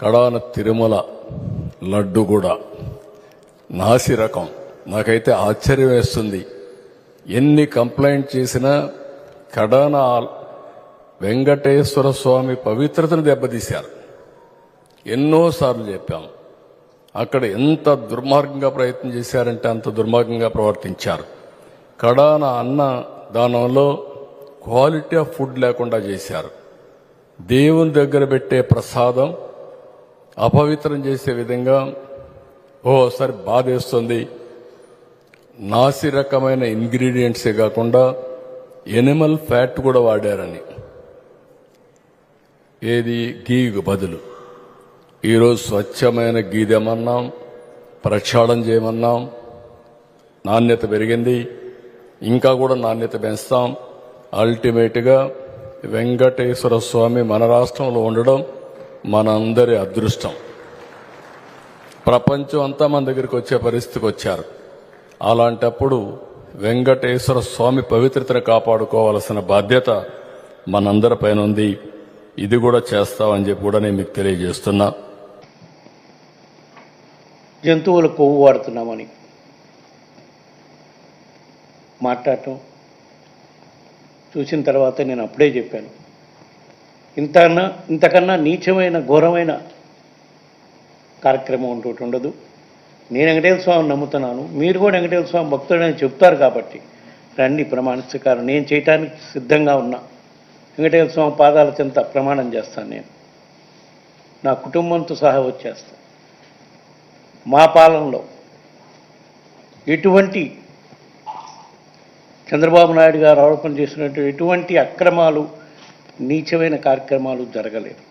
కడాన తిరుమల లడ్డు కూడా నాసి రకం. నాకైతే ఆశ్చర్యం వేస్తుంది. ఎన్ని కంప్లైంట్ చేసినా కడాన వెంకటేశ్వర స్వామి పవిత్రతను దెబ్బతీశారు. ఎన్నోసార్లు చెప్పాం. అక్కడ ఎంత దుర్మార్గంగా ప్రయత్నం చేశారంటే అంత దుర్మార్గంగా ప్రవర్తించారు. కడాన అన్న దానంలో క్వాలిటీ ఆఫ్ ఫుడ్ లేకుండా చేశారు. దేవుని దగ్గర పెట్టే ప్రసాదం అపవిత్రం చేసే విధంగా ఓసారి బాధేస్తుంది. నాసి రకమైన ఇంగ్రీడియంట్సే కాకుండా ఎనిమల్ ఫ్యాట్ కూడా వాడారని. ఏది గీకు బదులు ఈరోజు స్వచ్ఛమైన గీ తెమన్నాం, ప్రక్షాళన చేయమన్నాం. నాణ్యత పెరిగింది, ఇంకా కూడా నాణ్యత పెంచుతాం. అల్టిమేట్గా వెంకటేశ్వర స్వామి మన రాష్ట్రంలో ఉండడం మనందరి అదృష్టం. ప్రపంచం అంతా మన దగ్గరికి వచ్చే పరిస్థితికి వచ్చారు. అలాంటప్పుడు వెంకటేశ్వర స్వామి పవిత్రతను కాపాడుకోవాల్సిన బాధ్యత మనందరి పైన ఉంది. ఇది కూడా చేస్తామని చెప్పి కూడా నేను మీకు తెలియజేస్తున్నా. జంతువుల కొవ్వు వాడుతున్నామని మాట్లాడటం చూసిన తర్వాత నేను అప్పుడే చెప్పాను, ఇంతకన్నా నీచమైన ఘోరమైన కార్యక్రమం ఉంటూ ఉండదు. నేను వెంకటేశ్వర స్వామిని నమ్ముతున్నాను, మీరు కూడా వెంకటేశ్వర స్వామి భక్తుడని చెప్తారు కాబట్టి రండి ప్రమాణ స్వీకారం నేను చేయటానికి సిద్ధంగా ఉన్నా. వెంకటేశ్వర స్వామి పాదాల చెంత ప్రమాణం చేస్తాను. నేను నా కుటుంబంతో సహా వచ్చేస్తాను. మా పాలనలో ఎటువంటి చంద్రబాబు నాయుడు గారు ఆరోపణ చేసినట్టు ఎటువంటి అక్రమాలు నీచమైన కార్యక్రమాలు జరగలేదు.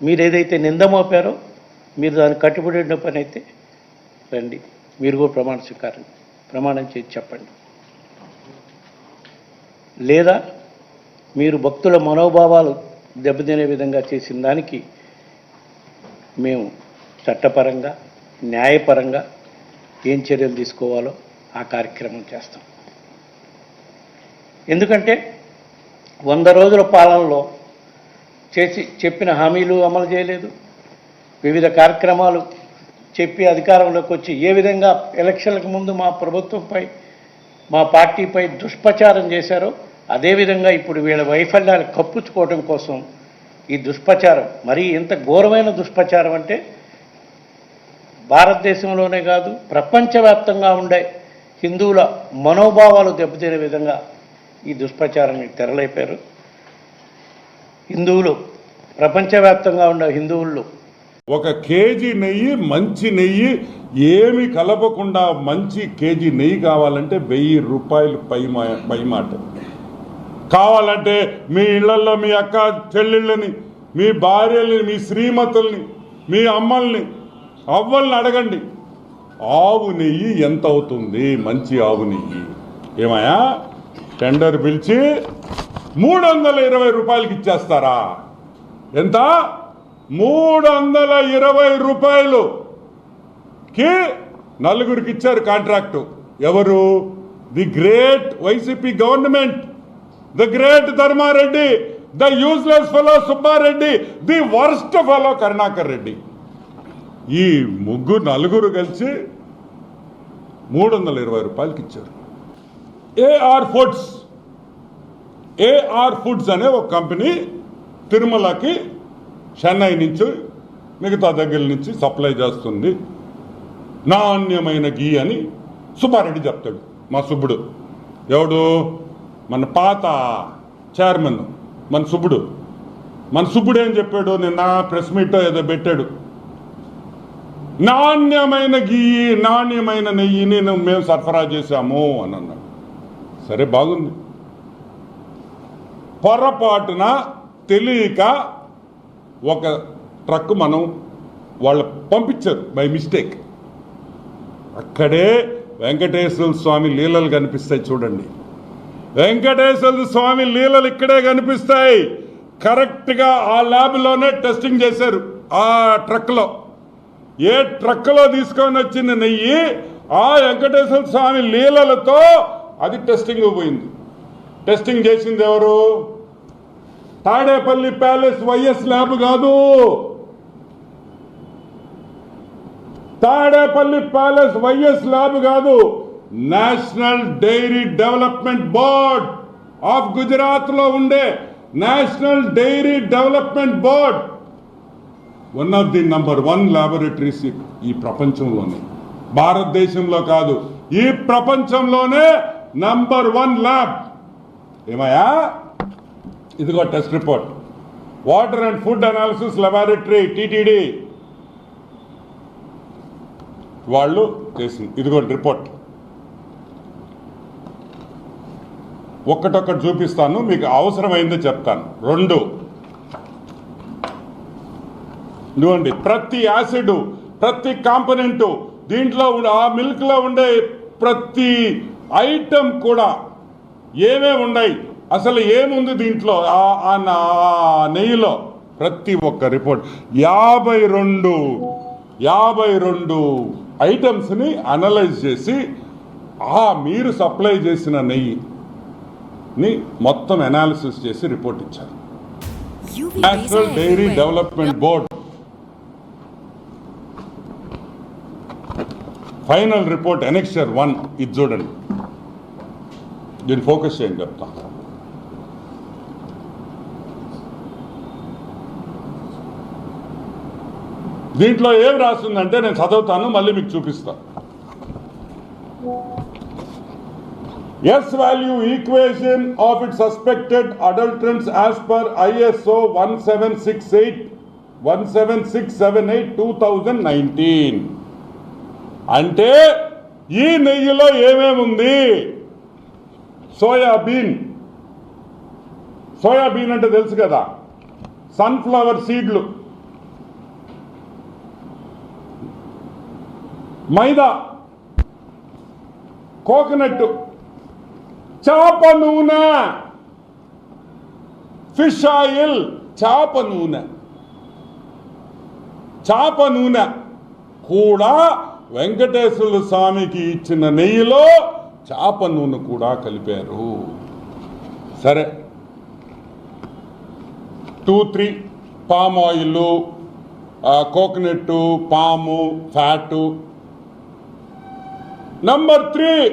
మీరు ఏదైతే నింద మోపారో మీరు దాన్ని కట్టుబడిన పని అయితే రండి, మీరు కూడా ప్రమాణం చేసి చెప్పండి. లేదా మీరు భక్తుల మనోభావాలు దెబ్బతినే విధంగా చేసిన దానికి మేము చట్టపరంగా న్యాయపరంగా ఏం చర్యలు తీసుకోవాలో ఆ కార్యక్రమం చేస్తాం. ఎందుకంటే 100 రోజుల పాలనలో చెప్పిన హామీలు అమలు చేయలేదు. వివిధ కార్యక్రమాలు చెప్పి అధికారంలోకి వచ్చి ఏ విధంగా ఎలక్షన్లకు ముందు మా ప్రభుత్వంపై మా పార్టీపై దుష్ప్రచారం చేశారో అదేవిధంగా ఇప్పుడు వీళ్ళ వైఫల్యాలు కప్పుచ్చుకోవడం కోసం ఈ దుష్ప్రచారం, మరీ ఎంత ఘోరమైన దుష్ప్రచారం అంటే భారతదేశంలోనే కాదు ప్రపంచవ్యాప్తంగా ఉండే హిందువుల మనోభావాలు దెబ్బతినే విధంగా ఈ దుష్ప్రచారానికి తెరలేపారు. హిందువులు ప్రపంచవ్యాప్తంగా ఉండే హిందువుల్లో 1 కేజీ నెయ్యి, మంచి నెయ్యి ఏమి కలపకుండా మంచి కేజీ నెయ్యి కావాలంటే 1000 రూపాయలు పై మాట. కావాలంటే మీ ఇళ్లలో మీ అక్క చెల్లెళ్ళని, మీ భార్యల్ని, మీ శ్రీమతుల్ని, మీ అమ్మల్ని, అవ్వల్ని అడగండి. ఆవు నెయ్యి ఎంత అవుతుంది? మంచి ఆవు నెయ్యి ఏమయ్యా టెండర్ పిలిచి 320 రూపాయలకి ఇచ్చేస్తారా? ఎంత? 320 రూపాయలుకి 4గురికి ఇచ్చారు కాంట్రాక్టు. ఎవరు? The great YCP government, the great Dharma Reddy, the useless fellow Subba Reddy, the worst fellow Karunakar Reddy. ఈ 4 కలిసి 320 రూపాయలకి ఇచ్చారు. ఏఆర్ ఫుడ్స్ అనే ఒక కంపెనీ తిరుమలకి చెన్నై నుంచి మిగతా దగ్గర నుంచి సప్లై చేస్తుంది. నాణ్యమైన గీ అని సుబ్బారెడ్డి చెప్తాడు. మా సుబ్బుడు ఎవడు? మన పాత చైర్మన్ మన సుబ్బుడు ఏం చెప్పాడు? నిన్న ప్రెస్ మీట్ ఏదో పెట్టాడు. నాణ్యమైన గీ, నాణ్యమైన నెయ్యిని మేము సరఫరా చేశాము అని అన్నాడు. సరే, బాగుంది. పొరపాటున తెలియక ఒక ట్రక్ వాళ్ళు పంపించారు బై మిస్టేక్. అక్కడే వెంకటేశ్వర స్వామి లీలలు కనిపిస్తాయి. చూడండి, వెంకటేశ్వర స్వామి లీలలు ఇక్కడే కనిపిస్తాయి. కరెక్ట్గా ఆ ల్యాబ్లోనే టెస్టింగ్ చేశారు. ఆ ట్రక్లో, ఏ ట్రక్లో తీసుకొని వచ్చిన నెయ్యి ఆ వెంకటేశ్వర స్వామి లీలలతో అది టెస్టింగ్ పోయింది. టెస్టింగ్ చేసింది ఎవరు? తాడేపల్లి ప్యాలెస్ వైఎస్ ల్యాబ్ కాదు, తాడేపల్లి ప్యాలెస్ వైఎస్ ల్యాబ్ కాదు, national dairy development board of Gujarat లో ఉండే national dairy development board one of the #1 laboratories ఈ ప్రపంచంలోనే, భారతదేశంలో కాదు, ఈ ప్రపంచంలోనే #1 ల్యాబ్. ఏమయ్యా, ఇదిగో test report, water and food analysis laboratory TTD వాళ్ళు చేసింది. ఇదిగో రిపోర్ట్, ఒక్కటొక్కటి చూపిస్తాను, మీకు అవసరమైందో చెప్తాను. 2 ఇదిగోండి, ప్రతి యాసిడ్, ప్రతి కాంపోనెంట్, దీంట్లో ఆ మిల్క్ లో ఉండే ప్రతి ఐటమ్ కూడా ఏమేమి ఉన్నాయి, అసలు ఏముంది దీంట్లో, ఆ నెయ్యిలో, ప్రతి ఒక్క రిపోర్ట్ 52 ఐటమ్స్ని అనలైజ్ చేసి మీరు సప్లై చేసిన నెయ్యిని మొత్తం అనాలిసిస్ చేసి రిపోర్ట్ ఇచ్చారు. National dairy development board final report annexure 1 ఇది చూడండి, దీన్ని ఫోకస్ చేయండి చెప్తా. దీంట్లో ఏం రాస్తుందంటే నేను చదువుతాను, మళ్ళీ మీకు చూపిస్తా. S value equation of it suspected adulterants as per ISO 17678 2019. అంటే ఈ నెయ్యిలో ఏమేముంది, సోయాబీన్ అంటే తెలుసు కదా, సన్ఫ్లవర్ సీడ్లు, మైదా, కోకోనట్, చేప నూనె, ఫిష్ ఆయిల్, చేప నూనె కూడా వెంకటేశ్వర స్వామికి ఇచ్చిన నెయ్యిలో చేప నూనె కూడా కలిపారు. సరే, 2-3 పామ్ ఆయిల్, కోకోనట్, పాము, fat. Number 3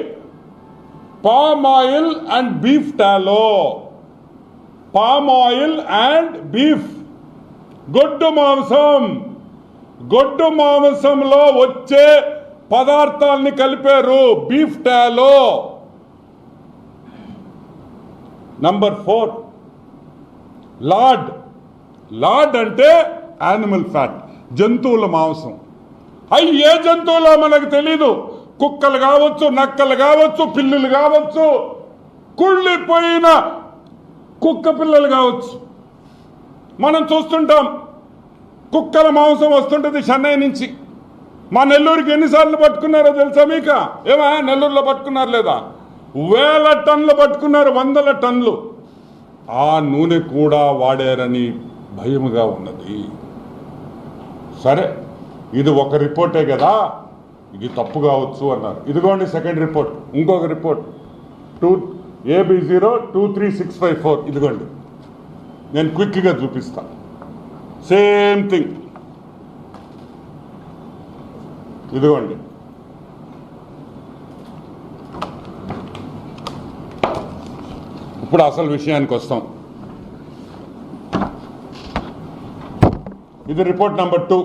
palm oil and beef టాలో, palm oil and beef, గొడ్డు మాంసంలో వచ్చే పదార్థాలని కలిపారు బీఫ్ టాలో. నంబర్ 4 లార్డ్ అంటే యానిమల్ ఫ్యాట్, జంతువుల మాంసం. అవి ఏ జంతువులో మనకు తెలీదు, కుక్కలు కావచ్చు, నక్కలు కావచ్చు, పిల్లులు కావచ్చు, కుళ్ళిపోయిన కుక్క పిల్లలు కావచ్చు. మనం చూస్తుంటాం, కుక్కల మాంసం వస్తుంటుంది చెన్నై నుంచి. మా నెల్లూరుకి ఎన్నిసార్లు పట్టుకున్నారో తెలుసా మీకు? ఏమా నెల్లూరులో పట్టుకున్నారు లేదా? 1000 టన్నులు పట్టుకున్నారు, 100 టన్నులు. ఆ నూనె కూడా వాడారని భయముగా ఉన్నది. సరే, ఇది ఒక రిపోర్టే కదా, ఇది తప్పు కావచ్చు అన్నారు. ఇదిగోండి సెకండ్ రిపోర్ట్, ఇంకొక రిపోర్ట్ AB0236554. ఇదిగోండి, నేను క్విక్గా చూపిస్తా. సేమ్ థింగ్, ఇదిగోండి. ఇప్పుడు అసలు విషయానికి వస్తాం. ఇది report number 2.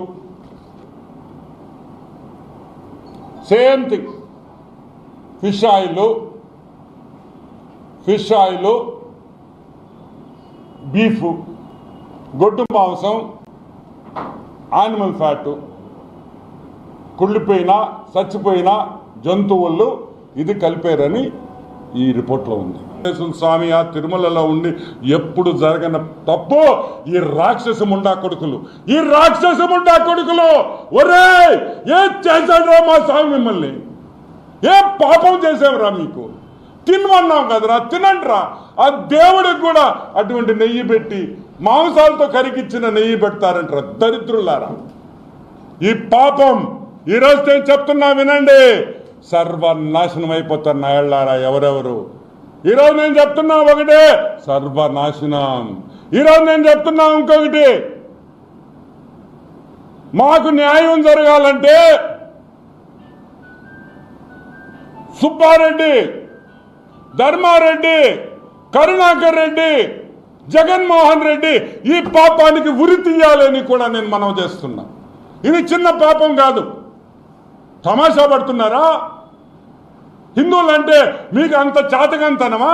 Same thing, fish oil, beef, గొడ్డు మాంసం, యానిమల్ ఫ్యాట్, కుళ్ళిపోయిన చచ్చిపోయిన జంతువులు ఇది కలిపారని ఈ రిపోర్ట్లో ఉంది. స్వామి ఆ తిరుమలలో ఉండి ఎప్పుడు జరగని తప్పు ఈ రాక్షస ముండా కొడుకులు, ఒరే ఏ చేశాడ్రా మా స్వామి, మిమ్మల్ని ఏ పాపం చేసావురా, మీకు తినమన్నాం కదరా, తినండిరా. ఆ దేవుడికి కూడా అటువంటి నెయ్యి పెట్టి మాంసాలతో కరిగిచ్చిన నెయ్యి పెడతారంటారా దరిద్రులారా. ఈ పాపం ఈరోజు నేను చెప్తున్నా వినండి, సర్వనాశనం అయిపోతారు నాయళ్ళారా ఎవరెవరు. ఈరోజు నేను చెప్తున్నా ఒకటే, సర్వనాశనం. ఈరోజు నేను చెప్తున్నా ఇంకొకటి, మాకు న్యాయం జరగాలంటే సుబ్బారెడ్డి, ధర్మారెడ్డి, కరుణాకర్ రెడ్డి, జగన్మోహన్ రెడ్డి ఈ పాపానికి ఉరి తీయాలని కూడా నేను మనవి చేస్తున్నా. ఇది చిన్న పాపం కాదు. తమాషా పడుతున్నారా? హిందువులంటే మీకు అంత చాతకంతనమా?